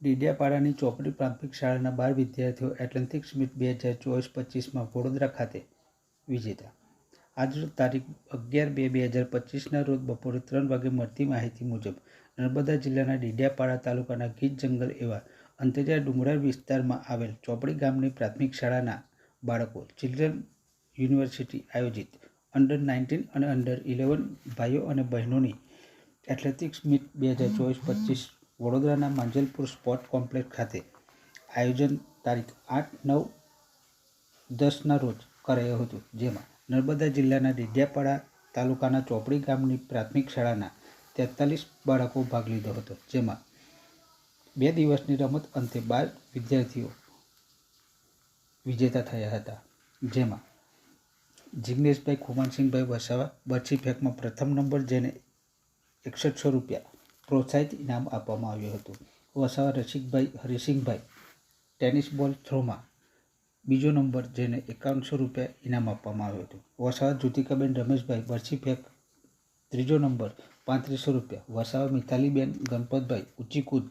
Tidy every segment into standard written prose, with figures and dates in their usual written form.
ડેડિયાપાડાની ચોપડી પ્રાથમિક શાળાના 12 વિદ્યાર્થીઓ એથ્લેટિક્સ મીટ 2024-25માં વડોદરા ખાતે વિજેતા. આજરોજ તારીખ 11/2/2025ના રોજ બપોરે 3 વાગે મળતી માહિતી મુજબ નર્મદા જિલ્લાના ડેડિયાપાડા તાલુકાના ગીચ જંગલ એવા અંતરિયાળ ડુંગરાળ વિસ્તારમાં આવેલ ચોપડી ગામની પ્રાથમિક શાળાના બાળકો ચિલ્ડ્રન યુનિવર્સિટી આયોજિત અંડર-19 અને અંડર-11 ભાઈઓ અને બહેનોની એથ્લેટિક્સ મીટ 2024-25 વડોદરાના માંજલપુર સ્પોર્ટ કોમ્પ્લેક્સ ખાતે આયોજન તારીખ 8-9-10ના રોજ કરાયું હતું, જેમાં નર્મદા જિલ્લાના ડેડિયાપાડા તાલુકાના ચોપડી ગામની પ્રાથમિક શાળાના 43 બાળકો ભાગ લીધો હતો, જેમાં 2 દિવસની રમત અંતે 12 વિદ્યાર્થીઓ વિજેતા થયા હતા, જેમાં જિગ્નેશભાઈ ખુમાનસિંહભાઈ વસાવા બરછી ફેંકમાં પ્રથમ નંબર, જેને 6100 રૂપિયા પ્રોત્સાહિત ઇનામ આપવામાં આવ્યું હતું. વસાવા રસિકભાઈ હરિસિંહભાઈ ટેનિસ બોલ થ્રોમાં બીજો નંબર, જેને 5100 રૂપિયા ઇનામ આપવામાં આવ્યું હતું. વસાવા જ્યોતિકાબેન રમેશભાઈ બરછી ફેંક ત્રીજો નંબર 3500 રૂપિયા. વસાવા મિતાલીબેન ગણપતભાઈ ઊંચી કૂદ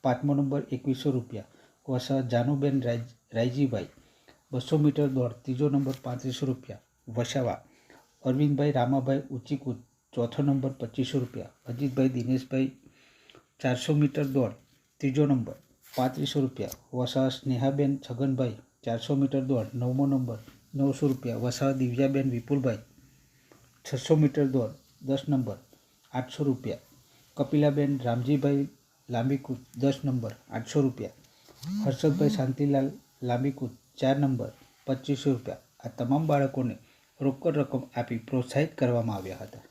5મો નંબર 2100 રૂપિયા. વસાવા જાનુબેન રાયજીભાઈ 200 મીટર દોડ ત્રીજો નંબર 3500 રૂપિયા. વસાવા અરવિંદભાઈ રામાભાઈ ઊંચી કૂદ ચોથો નંબર 2500 રૂપિયા. અજીતભાઈ દિનેશભાઈ 400 મીટર દોડ ત્રીજો નંબર 3500 રૂપિયા. વસાવા સ્નેહાબેન છગનભાઈ 400 મીટર દોડ 9મો નંબર 900 રૂપિયા. વસાવા દિવ્યાબેન વિપુલભાઈ 600 મીટર દોડ 10 નંબર 800 રૂપિયા. કપિલાબેન રામજીભાઈ લાંબીકૂદ 10 નંબર 800 રૂપિયા. હર્ષદભાઈ શાંતિલાલ લાંબીકૂદ 4 નંબર 2500 રૂપિયા. આ તમામ બાળકોને રોકડ રકમ આપી પ્રોત્સાહિત કરવામાં આવ્યા હતા.